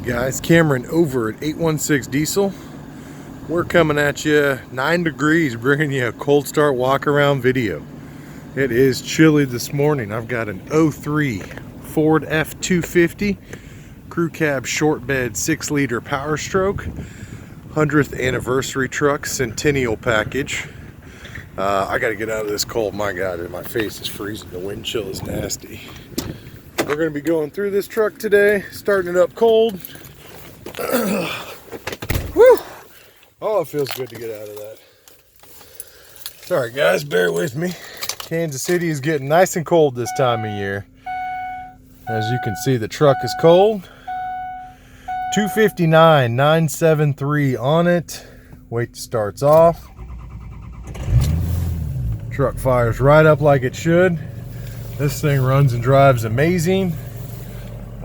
Guys, Cameron over at 816 Diesel. We're coming at you 9 degrees, bringing you a cold start walk around video. It is chilly this morning. I've got an 03 Ford F250 crew cab short bed 6-liter Powerstroke 100th anniversary truck, Centennial Package. I gotta get out of this cold. My God, my face is freezing. The wind chill is nasty. We're going to be going through this truck today, starting it up cold. Woo! Oh, it feels good to get out of that. Sorry guys, bear with me. Kansas City is getting nice and cold this time of year. As you can see, the truck is cold. 259,973 on it. Weight starts off. Truck fires right up like it should. This thing runs and drives amazing.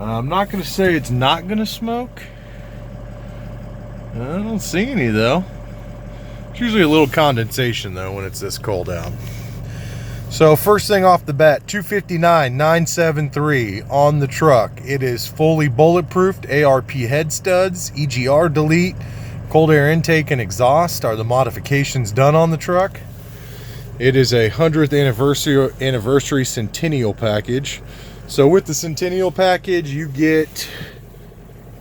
I'm not going to say it's not going to smoke. I don't see any though. It's usually a little condensation though when it's this cold out. So first thing off the bat, 259,973 on the truck. It is fully bulletproofed. ARP head studs, EGR delete, cold air intake and exhaust are the modifications done on the truck. It is a 100th anniversary Centennial Package. So with the Centennial Package, you get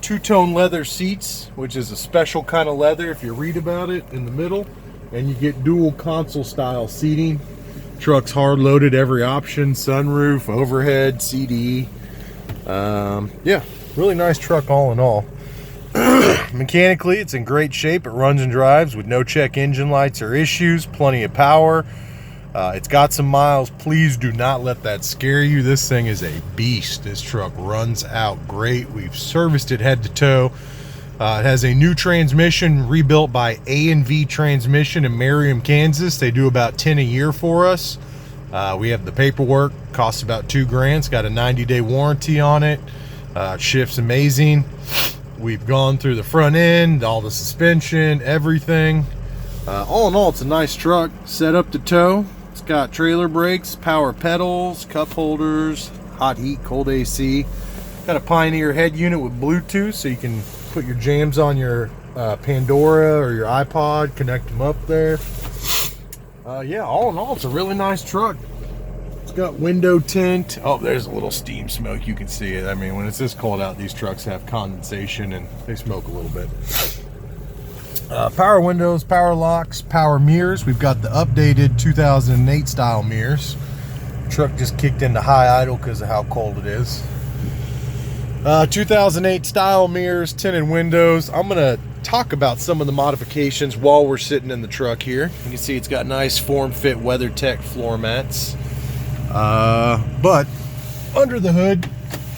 two-tone leather seats, which is a special kind of leather if you read about it, in the middle. And you get dual console style seating. Truck's hard loaded, every option, sunroof, overhead, CD. Yeah, really nice truck all in all. Mechanically, it's in great shape. It runs and drives with no check engine lights or issues, plenty of power. It's got some miles. Please do not let that scare you. This thing is a beast. This truck runs out great. We've serviced it head to toe. It has a new transmission rebuilt by A&V Transmission in Merriam, Kansas. They do about 10 a year for us. We have the paperwork. Costs about $2,000. It's got a 90-day warranty on it. Shifts amazing. We've gone through the front end, all the suspension, everything. All in all, it's a nice truck. Set up to tow. It's got trailer brakes, power pedals, cup holders, hot heat, cold AC. Got a Pioneer head unit with Bluetooth, so you can put your jams on your Pandora or your iPod, connect them up there. Yeah, all in all, it's a really nice truck. It's got window tint. Oh, there's a little steam smoke. You can see it. I mean, when it's this cold out, these trucks have condensation and they smoke a little bit. Power windows, power locks, power mirrors. We've got the updated 2008 style mirrors. Truck just kicked into high idle because of how cold it is. 2008 style mirrors, tinted windows. I'm going to talk about some of the modifications while we're sitting in the truck here. You can see it's got nice form-fit WeatherTech floor mats. But under the hood,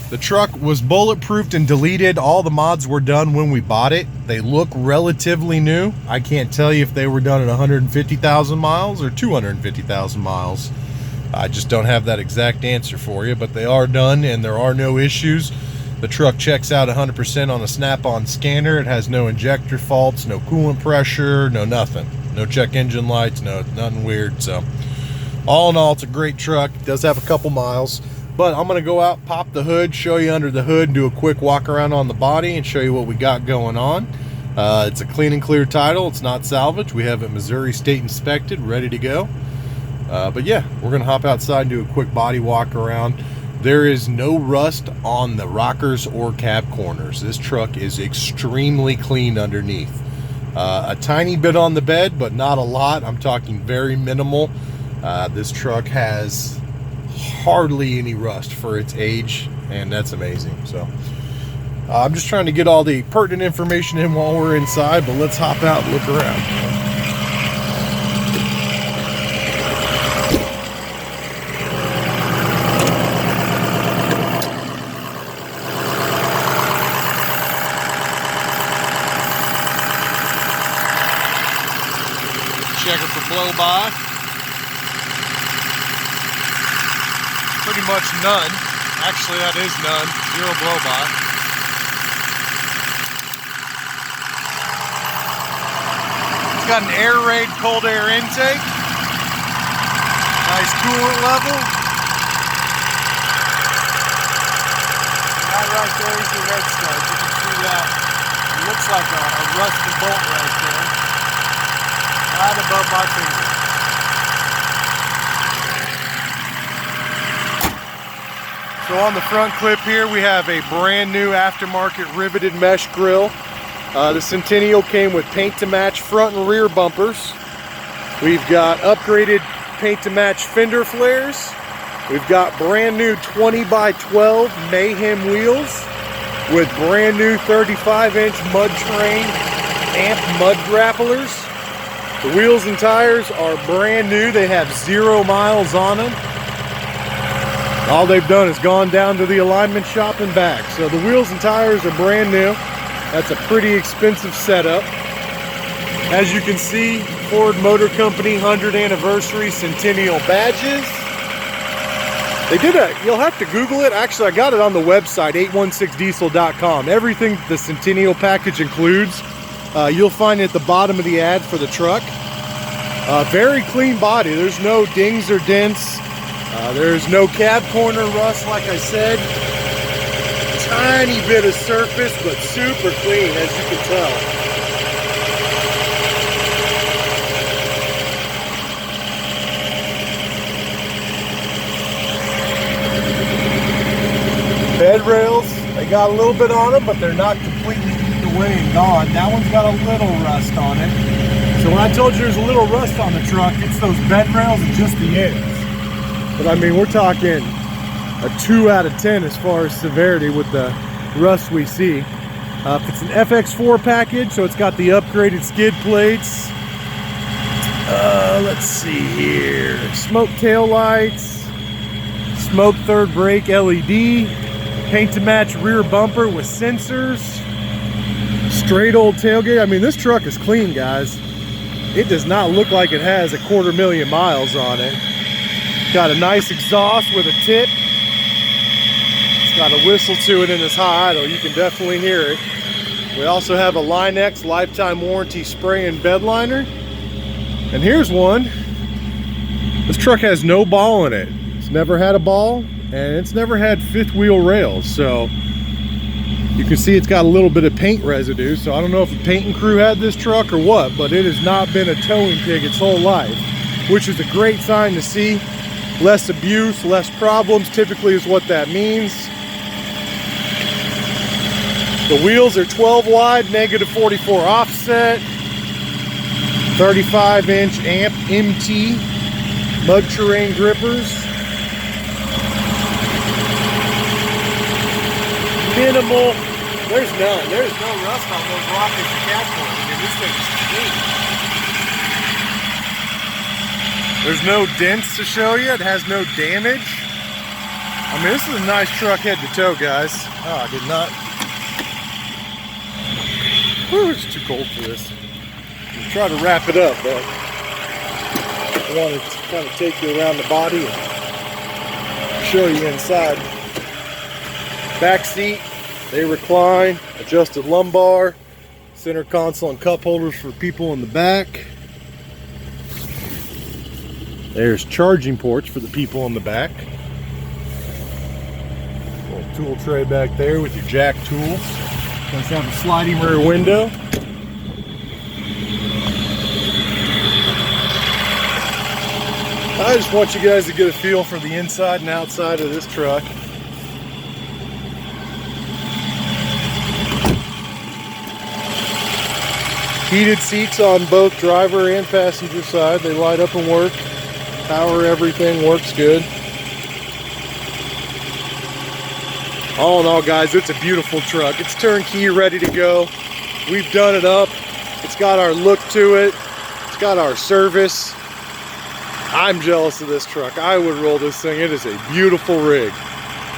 the truck was bulletproofed and deleted. All the mods were done when we bought it. They look relatively new. I can't tell you if they were done at 150,000 miles or 250,000 miles. I just don't have that exact answer for you, but they are done and there are no issues. The truck checks out 100% on a snap-on scanner. It has no injector faults, no coolant pressure, no nothing. No check engine lights, no nothing weird. So all in all, it's a great truck. It does have a couple miles. But I'm going to go out, pop the hood, show you under the hood, do a quick walk around on the body and show you what we got going on. It's a clean and clear title. It's not salvage. We have it Missouri State inspected, ready to go. But yeah, we're going to hop outside and do a quick body walk around. There is no rust on the rockers or cab corners. This truck is extremely clean underneath. A tiny bit on the bed, but not a lot. I'm talking very minimal. This truck has hardly any rust for its age, and that's amazing. So I'm just trying to get all the pertinent information in while we're inside, but let's hop out and look around. Checker for blow by. Pretty much none. Actually, that is none. Zero blow by. It's got an air raid cold air intake. Nice coolant level. That right there is your head stud. You can see that, it looks like a rusty bolt right there, right above my finger. So on the front clip here, we have a brand new aftermarket riveted mesh grille. The Centennial came with paint to match front and rear bumpers. We've got upgraded paint to match fender flares. We've got brand new 20 by 12 Mayhem wheels with brand new 35-inch mud terrain amp mud grapplers. The wheels and tires are brand new. They have 0 miles on them. All they've done is gone down to the alignment shop and back. So the wheels and tires are brand new. That's a pretty expensive setup. As you can see, Ford Motor Company 100th anniversary Centennial badges. They did you'll have to Google it. Actually, I got it on the website, 816diesel.com. Everything the Centennial package includes, you'll find at the bottom of the ad for the truck. Very clean body. There's no dings or dents. There's no cab corner rust, like I said. Tiny bit of surface, but super clean, as you can tell. Bed rails, they got a little bit on them, but they're not completely eaten away and gone. That one's got a little rust on it. So when I told you there's a little rust on the truck, it's those bed rails and just the ends. But I mean, we're talking a 2 out of 10 as far as severity with the rust we see. It's an FX4 package, so it's got the upgraded skid plates. Let's see here. Smoke tail lights, smoke third brake LED, paint to match rear bumper with sensors, straight old tailgate. I mean, this truck is clean, guys. It does not look like it has 250,000 miles on it. Got a nice exhaust with a tip. It's got a whistle to it in this high idle. You can definitely hear it. We also have a Line-X lifetime warranty spray and bed liner. And here's one. This truck has no ball in it. It's never had a ball, and it's never had fifth wheel rails. So you can see it's got a little bit of paint residue. So I don't know if the painting crew had this truck or what, but it has not been a towing pig its whole life, which is a great sign to see. Less abuse, less problems, typically is what that means. The wheels are 12 wide, -44 offset, 35-inch amp MT mud terrain grippers. Minimal, there's no rust on those rockets and cab corners. I mean, this thing is clean. There's no dents to show you. It has no damage. I mean, this is a nice truck head to toe, guys. Oh, I did not. Whew, it's too cold for this. I'm trying to wrap it up, but I want to kind of take you around the body and show you inside. Back seat, they recline, adjusted lumbar, center console and cup holders for people in the back. There's charging ports for the people in the back. Little tool tray back there with your jack tools. Does have a sliding rear window. I just want you guys to get a feel for the inside and outside of this truck. Heated seats on both driver and passenger side. They light up and work. Power, everything works good. All in all, guys, it's a beautiful truck. It's turnkey, ready to go. We've done it up. It's got our look to it. It's got our service. I'm jealous of this truck. I would roll this thing. It is a beautiful rig.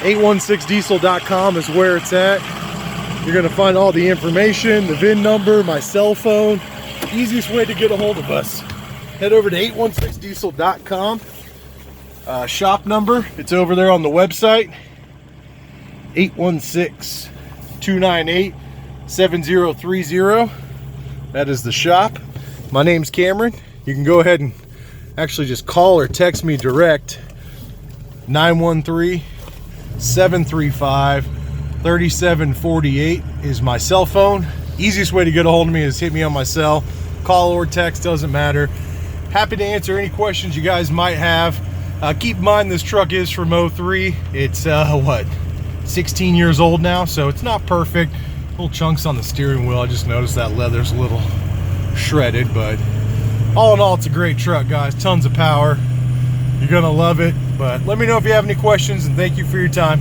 816diesel.com is where it's at. You're going to find all the information, the VIN number, my cell phone. Easiest way to get a hold of us. Head over to 816diesel.com. Shop number, it's over there on the website. 816-298-7030. That is the shop. My name's Cameron. You can go ahead and actually just call or text me direct. 913-735 3748 is my cell phone. Easiest way to get a hold of me is hit me on my cell. Call or text, doesn't matter. Happy to answer any questions you guys might have. Keep in mind this truck is from 03. It's what, 16 years old now, so it's not perfect. Little chunks on the steering wheel. I just noticed that leather's a little shredded, but all in all, it's a great truck, guys. Tons of power. You're gonna love it. But let me know if you have any questions, and thank you for your time.